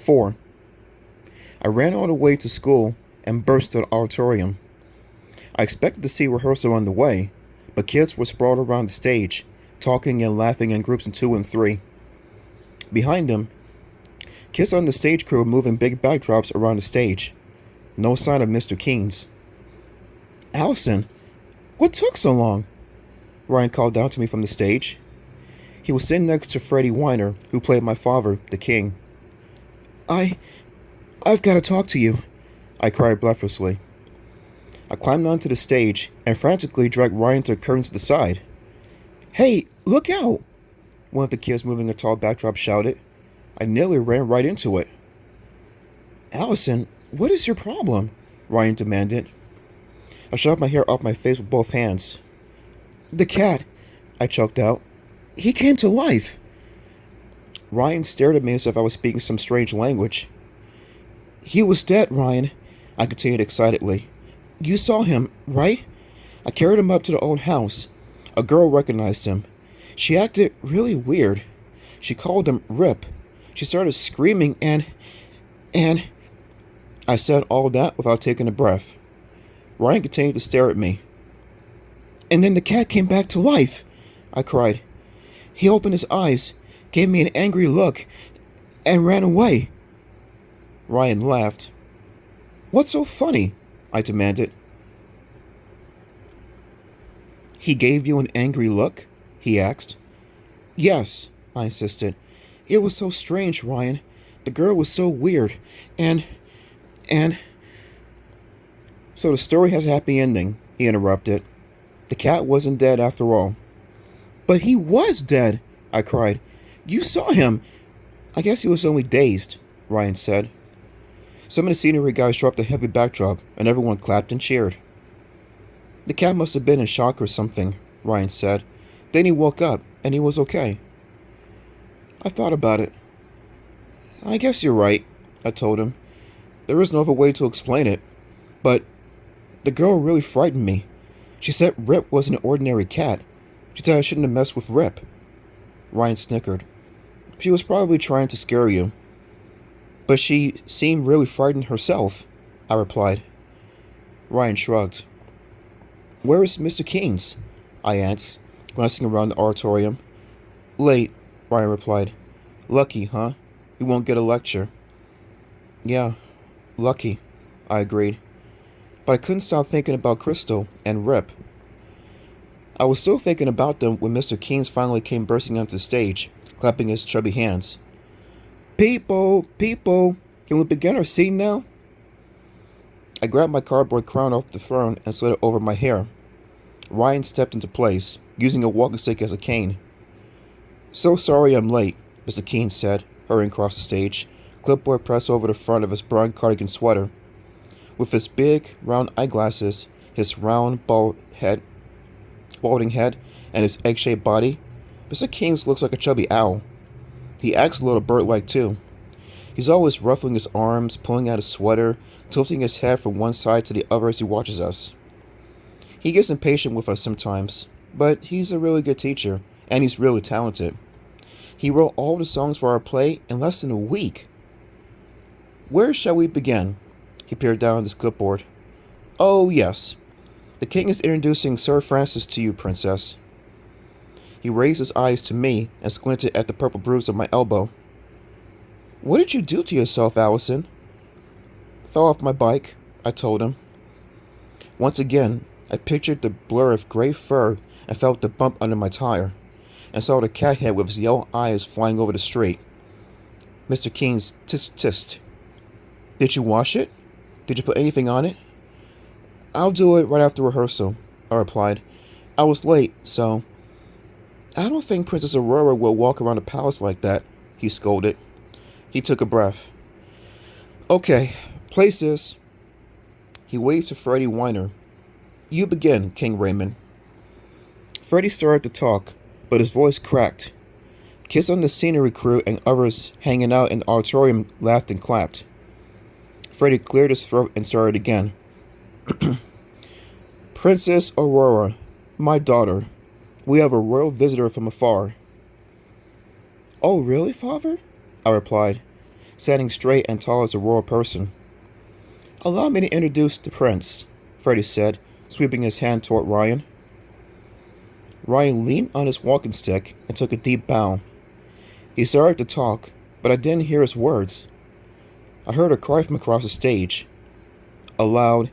4. I ran all the way to school and burst to the auditorium. I expected to see rehearsal on the way, but kids were sprawled around the stage, talking and laughing in groups of 2 and 3. Behind them, kids on the stage crew were moving big backdrops around the stage. No sign of Mr. Keynes. "Allison, what took so long?" Ryan called down to me from the stage. He was sitting next to Freddie Weiner, who played my father, the king. I've got to talk to you," I cried breathlessly. I climbed onto the stage and frantically dragged Ryan to the curtain to the side. "Hey, look out!" one of the kids moving a tall backdrop shouted. I nearly ran right into it. "Allison, what is your problem?" Ryan demanded. I shoved my hair off my face with both hands. "The cat," I choked out. "He came to life." Ryan stared at me as if I was speaking some strange language. "He was dead, Ryan," I continued excitedly. "You saw him, right? I carried him up to the old house. A girl recognized him. She acted really weird. She called him Rip. She started screaming and... I said all that without taking a breath. Ryan continued to stare at me. "And then the cat came back to life," I cried. "He opened his eyes, gave me an angry look, and ran away." Ryan laughed. "What's so funny?" I demanded. "He gave you an angry look?" he asked. "Yes," I insisted. "It was so strange, Ryan. The girl was so weird, and... So the story has a happy ending," he interrupted. "The cat wasn't dead after all." "But he was dead!" I cried. "You saw him!" "I guess he was only dazed," Ryan said. Some of the scenery guys dropped a heavy backdrop, and everyone clapped and cheered. "The cat must have been in shock or something," Ryan said. "Then he woke up, and he was okay." I thought about it. "I guess you're right," I told him. "There is no other way to explain it. But the girl really frightened me. She said Rip was an ordinary cat. She said I shouldn't have messed with Rip." Ryan snickered. "She was probably trying to scare you." "But she seemed really frightened herself," I replied. Ryan shrugged. "Where is Mr. Keynes?" I asked, glancing around the auditorium. "Late," Ryan replied. "Lucky, huh? We won't get a lecture." "Yeah, lucky," I agreed. But I couldn't stop thinking about Crystal and Rip. I was still thinking about them when Mr. Keynes finally came bursting onto the stage, clapping his chubby hands. People, can we begin our scene now?" I grabbed my cardboard crown off the throne and slid it over my hair. Ryan stepped into place, using a walking stick as a cane. "So sorry I'm late," Mr. Keynes said, hurrying across the stage, clipboard pressed over the front of his brown cardigan sweater. With his big, round eyeglasses, his round, balding head, and his egg-shaped body, Mr. Keynes looks like a chubby owl. He acts a little bird-like, too. He's always ruffling his arms, pulling out his sweater, tilting his head from one side to the other as he watches us. He gets impatient with us sometimes, but he's a really good teacher, and he's really talented. He wrote all the songs for our play in less than a week. "Where shall we begin?" He peered down at his clipboard. "Oh, yes. The king is introducing Sir Francis to you, princess." He raised his eyes to me and squinted at the purple bruise on my elbow. "What did you do to yourself, Allison?" "Fell off my bike," I told him. Once again, I pictured the blur of gray fur and felt the bump under my tire, and saw the cat head with his yellow eyes flying over the street. Mr. Keynes tissed. "Did you wash it? Did you put anything on it?" "I'll do it right after rehearsal," I replied. "I was late, so..." "I don't think Princess Aurora will walk around the palace like that," he scolded. He took a breath. "Okay, places." He waved to Freddie Weiner. "You begin, King Raymond." Freddie started to talk, but his voice cracked. Kids on the scenery crew and others hanging out in the auditorium laughed and clapped. Freddie cleared his throat and started again. "Princess Aurora, my daughter, we have a royal visitor from afar." "Oh, really, father?" I replied. standing straight and tall as a royal person. "Allow me to introduce the prince," Freddie said, sweeping his hand toward Ryan. Ryan leaned on his walking stick and took a deep bow. He started to talk, but I didn't hear his words. I heard a cry from across the stage. A loud,